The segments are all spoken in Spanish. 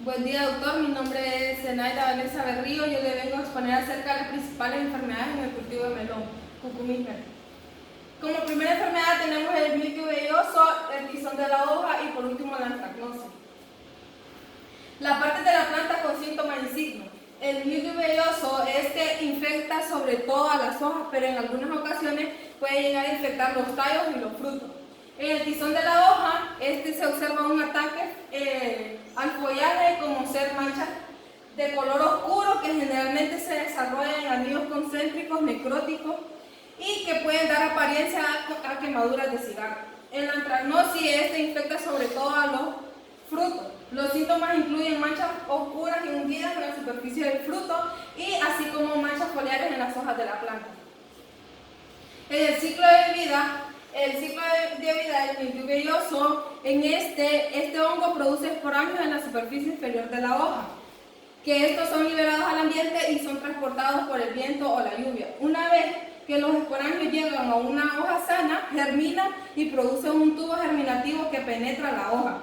Buen día, doctor. Mi nombre es Zenaida Vanessa Berrío. Yo le vengo a exponer acerca de las principales enfermedades en el cultivo de melón, cucumífero. Como primera enfermedad tenemos el mildio velloso, el tizón de la hoja y por último la antracnosis. La parte de la planta con síntomas y signos. El mildio velloso infecta sobre todo a las hojas, pero en algunas ocasiones puede llegar a infectar los tallos y los frutos. En el tizón de la hoja, se observa un ataque al follaje, como ser manchas de color oscuro que generalmente se desarrollan en anillos concéntricos necróticos y que pueden dar apariencia a quemaduras de cigarro. En la antracnosis, infecta sobre todo a los frutos. Los síntomas incluyen manchas oscuras y hundidas en la superficie del fruto y así como manchas foliares en las hojas de la planta. En el ciclo de vida del mildio velloso, este hongo produce esporangios en la superficie inferior de la hoja, que estos son liberados al ambiente y son transportados por el viento o la lluvia. Una vez que los esporangios llegan a una hoja sana, germinan y producen un tubo germinativo que penetra la hoja.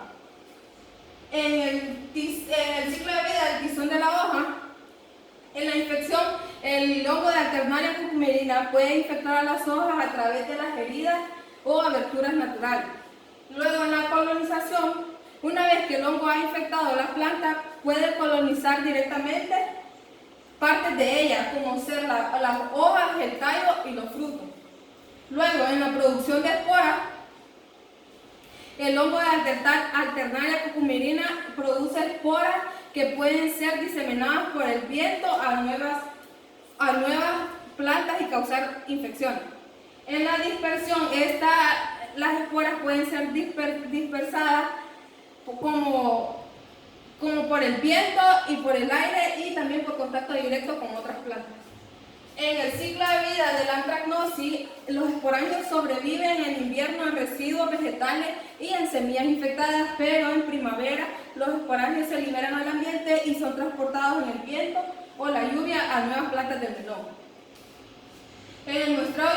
En el ciclo de vida del tizón de la hoja, en la infección, el hongo de Alternaria cucumerina puede infectar a las hojas a través de las heridas o aberturas naturales. Luego, en la colonización, una vez que el hongo ha infectado la planta, puede colonizar directamente partes de ella, como ser las hojas, el tallo y los frutos. Luego, en la producción de esporas, el hongo de Alternaria cucumerina produce esporas que pueden ser diseminadas por el viento a nuevas plantas y causar infecciones. En la dispersión, las esporas pueden ser dispersadas como por el viento y por el aire y también por contacto directo con otras plantas. En el ciclo de vida de la antracnosis, los esporangios sobreviven en invierno en residuos vegetales y en semillas infectadas, pero en primavera los esporangios se liberan al ambiente y son transportados en el viento o la lluvia a nuevas plantas del melón. En el muestreo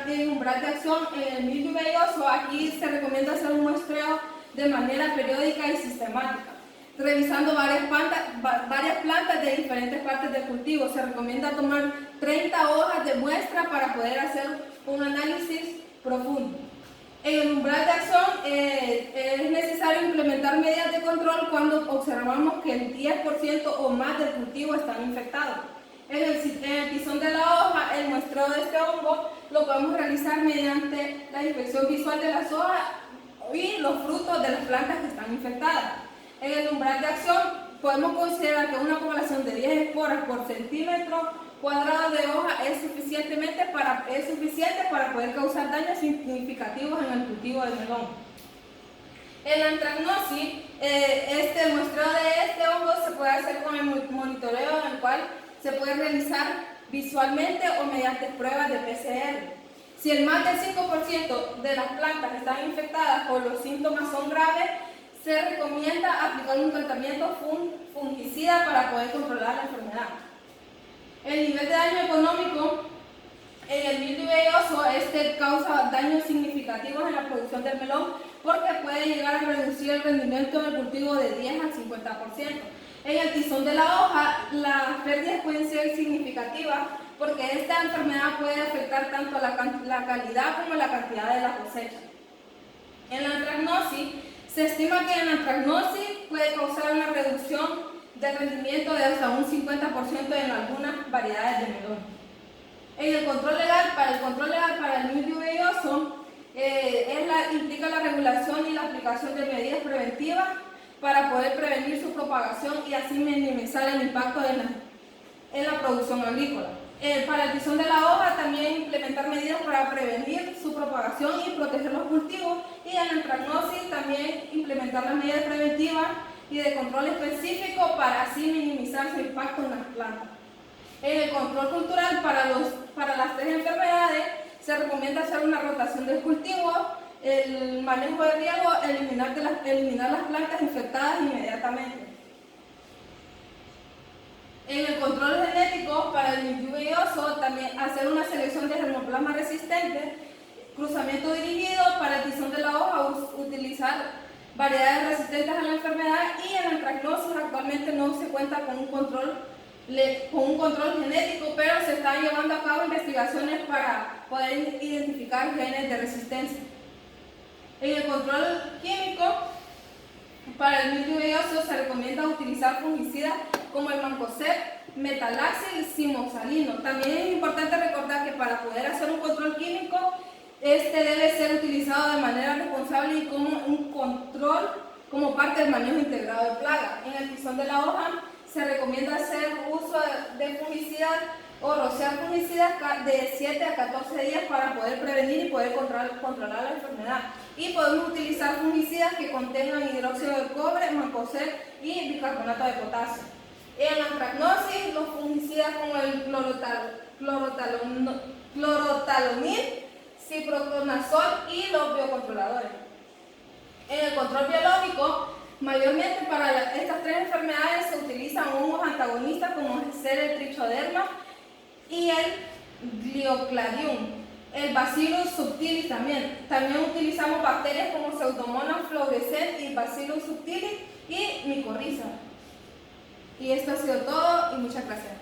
y umbral de acción en el mildio velloso, aquí se recomienda hacer un muestreo de manera periódica y sistemática, revisando varias plantas de diferentes partes del cultivo. Se recomienda tomar 30 hojas de muestra para poder hacer un análisis profundo. En el umbral de acción es necesario implementar medidas de control cuando observamos que el 10% o más del cultivo están infectados. En el tizón de la hoja, el muestreo de este hongo lo podemos realizar mediante la inspección visual de las hojas y los frutos de las plantas que están infectadas. En el umbral de acción podemos considerar que una población de 10 esporas por centímetro cuadrado de hoja es suficiente para poder causar daños significativos en el cultivo del melón. En la antracnosis, el muestreo de este hongo se puede hacer con el monitoreo, en el cual se puede realizar visualmente o mediante pruebas de PCR. Si el más del 5% de las plantas están infectadas o los síntomas son graves, se recomienda aplicar un tratamiento fungicida para poder controlar la enfermedad. El nivel de daño económico en el mildio velloso causa daños significativos en la producción del melón porque puede llegar a reducir el rendimiento del cultivo de 10 al 50%. En el tizón de la hoja, las pérdidas pueden ser significativas porque esta enfermedad puede afectar tanto la calidad como la cantidad de la cosecha. En la antracnosis, se estima que en la antracnosis puede causar una reducción de rendimiento de hasta un 50% en algunas variedades de melón. En el control legal para el mildio velloso, implica la regulación y la aplicación de medidas preventivas para poder prevenir su propagación y así minimizar el impacto en la producción agrícola. Para el tizón de la hoja, también implementar medidas para prevenir su propagación y proteger los cultivos, y en la antracnosis también implementar las medidas preventivas y de control específico para así minimizar su impacto en las plantas. En el control cultural para las 3 enfermedades se recomienda hacer una rotación del cultivo, el manejo de riego, eliminar las plantas infectadas inmediatamente. En el control genético para el mildio velloso, también hacer una selección de germoplasma resistente, cruzamiento dirigido. Para el tizón de la hoja, utilizar variedades resistentes a la enfermedad, y en la antracnosis actuar actualmente no se cuenta con un control genético, pero se están llevando a cabo investigaciones para poder identificar genes de resistencia. En el control químico, para el mildio velloso se recomienda utilizar fungicidas como el mancozeb, metalaxil y simoxalino. También es importante recordar que para poder hacer un control químico, este debe ser utilizado de manera responsable y como un control como parte del manejo integrado de plagas. En el tizón de la hoja se recomienda hacer uso de fungicidas o rociar fungicidas de 7 a 14 días para poder prevenir y poder controlar la enfermedad. Y podemos utilizar fungicidas que contengan hidróxido de cobre, mancozeb y bicarbonato de potasio. En la antracnosis, los fungicidas como el clorothalonil, ciproconazol y los biocontroladores. En el control biológico, mayormente para estas tres enfermedades se utilizan hongos antagonistas como el trichoderma y el gliocladium, el Bacillus subtilis también. También utilizamos bacterias como Pseudomonas fluorescens y Bacillus subtilis y micorriza. Y esto ha sido todo y muchas gracias.